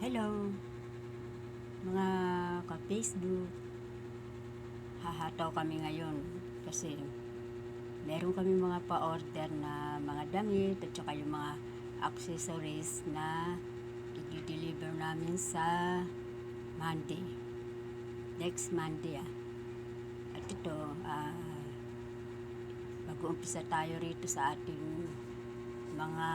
Hello, mga ka-Facebook. Hahataw kami ngayon kasi meron kami mga pa-order na mga damit at saka yung mga accessories na i-deliver namin sa Monday. Next Monday At ito, mag-uumpisa tayo rito sa ating mga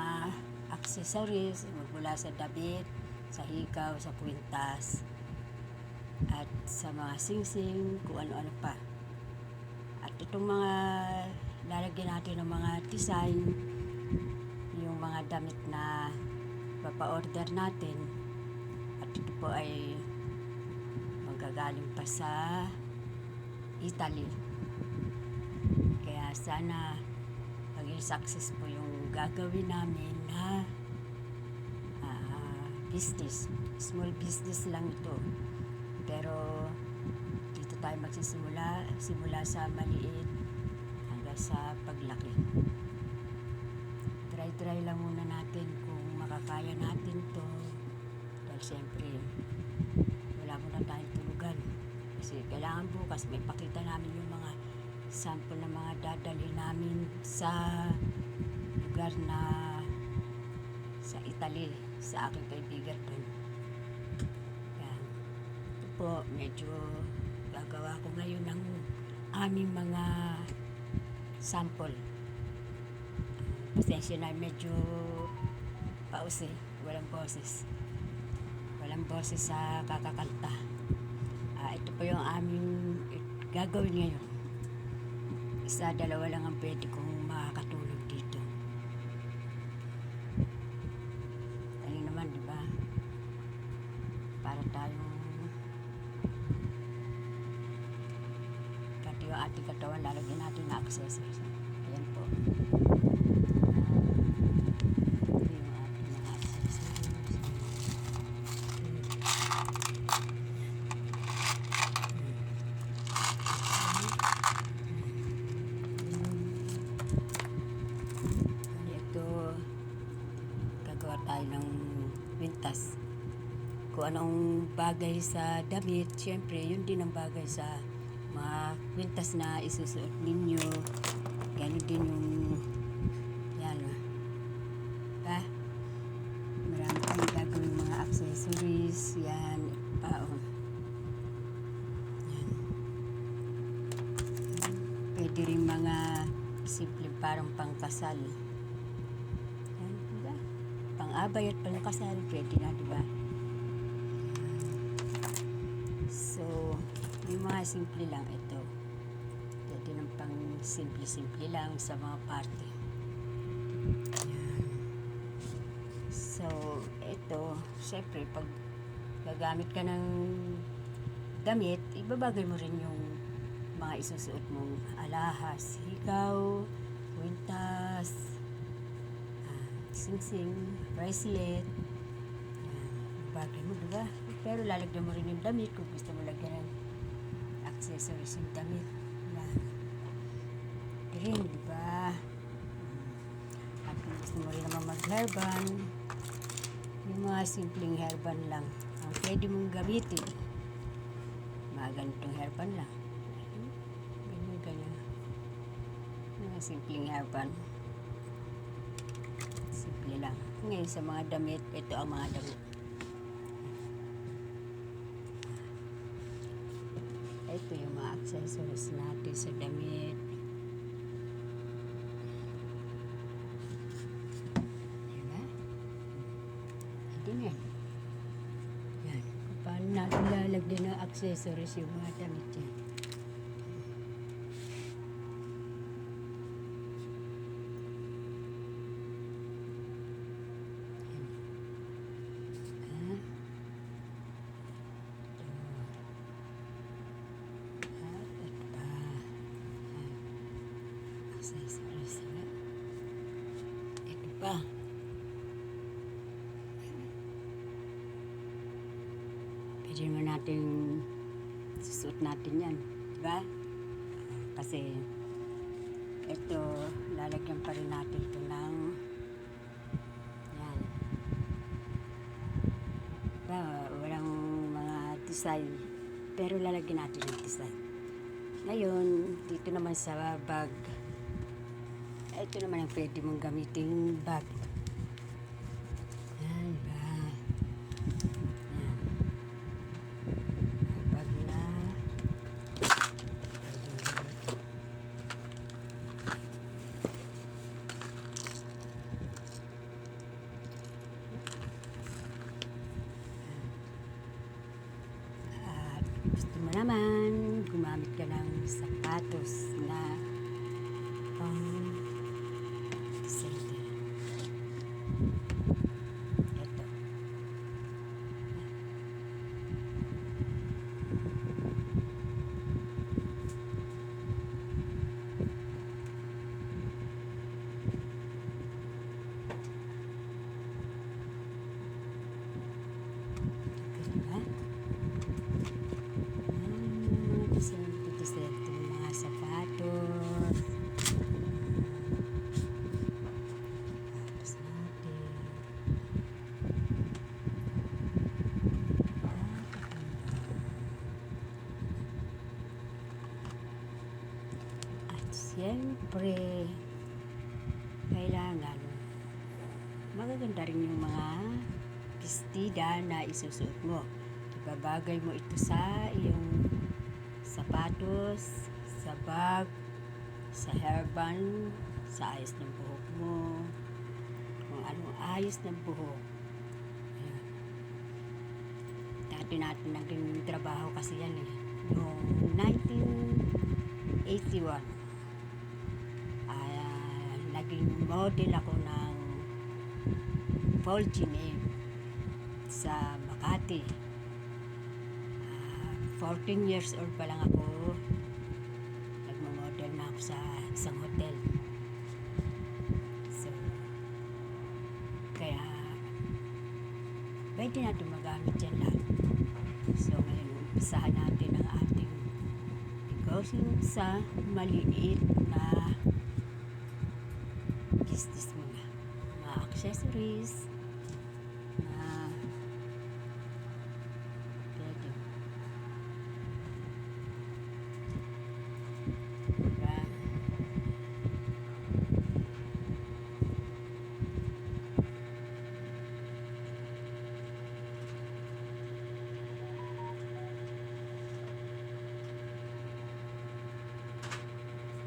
accessories mula sa damit, sa hikaw, sa kwintas, at sa mga singsing, kung ano-ano pa. At itong mga lalagyan natin ng mga design, yung mga damit na papa-order natin, at ito po ay magagaling pa sa Italy. Kaya sana maging success po yung gagawin namin na business. Small business lang ito. Pero dito tayo simula sa maliit hanggang sa paglaki. Try lang muna natin kung makakaya natin to. Dahil siyempre, wala muna tayong tulugan. Kasi kailangan bukas may pakita namin yung mga sample na mga dadalhin namin sa lugar na sa Italy, sa aking kaibigan doon. Yan. Ito po, medyo gagawa ko ngayon ng aming mga sample. Pasensya na, medyo paus walang boses. Walang boses sa kakakanta. Ito po yung aming gagawin ngayon. Isa, dalawa lang ang pwede kong makakatulog dito. Naman, di ba? Para tayong pati yung ating katawan, lalagyan natin na accessories. Ayan po. Ito yung ating mga accessories. Ito, gagawa tayo ng kwintas. Kung anong bagay sa damit, syempre yun din ang bagay sa mga kwintas na isusuot ninyo. Ganun din yung yan marami kami gagawin mga accessories. Yan pa yan. Pwede rin mga simple parang pangkasal. Yan, diba? Pang-abay at pangkasal, pwede na, diba? So, yung mga simple lang ito. Pwede ng pang simple lang sa mga party. Yan. So, ito, syempre, pag gagamit ka ng damit, ibabagay mo rin yung mga isusuot mong alahas, hikaw, kwintas, singsing, bracelet. Yan, bagay mo, diba? Pero lalagyan mo rin yung damit kung gusto mo lagyan ng accessories yung damit. Yan. Ring, diba? At kung gusto mo rin naman mag-hairband, yung mga simpleng hairband lang ang pwede mong gamitin. Mga ganitong hairband lang. Ganyan. Mga simpleng hairband. Simple lang. Ngayon sa mga damit, ito ang mga damit. Ito yung mga accessories natin sa damit. Diba? Ito na. Yan. Paano natin lalagyan ng accessories yung mga damit yan? Accessories. Ito pa. Pwede naman natin susuot natin yan. Diba? Kasi ito, lalagyan pa rin natin ito ng yan. Walang mga design. Pero lalagyan natin ng design. Ngayon, dito naman sa bag. Ito naman ang pwede mong gamitin bag. Yan, ba? Yan. Bag na. At gusto mo naman, gumamit ka ng sapatos na pang design. Ito. Diba? Design itong mga sapatos. Sapatos natin. At siyempre, kailangan magaganda rin yung mga bestida na isusuot mo. Ibabagay mo ito sa iyong sapatos, sa bag, sa hairband, sa ayos ng buhok mo, kung anong ayos ng buhok. Ayan. Dati natin naging trabaho kasi yan eh. Noong 1981, naging model ako ng Paul Ginem sa Makati. 14 years old pa lang ako, nagmo-model na ako sa isang hotel. So, kaya pwede natin magamit yan lahat. So, ngayon, umpisahan natin ang ating negosyo sa maliit na business muna. Mga accessories, na pwede. Diba?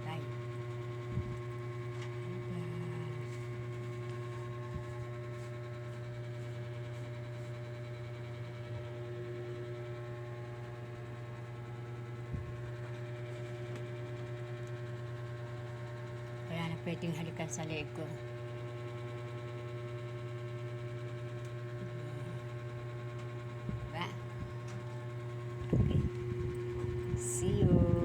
Right. Wala na pwedeng halikan sa leeg ko. Diba? Okay. See you.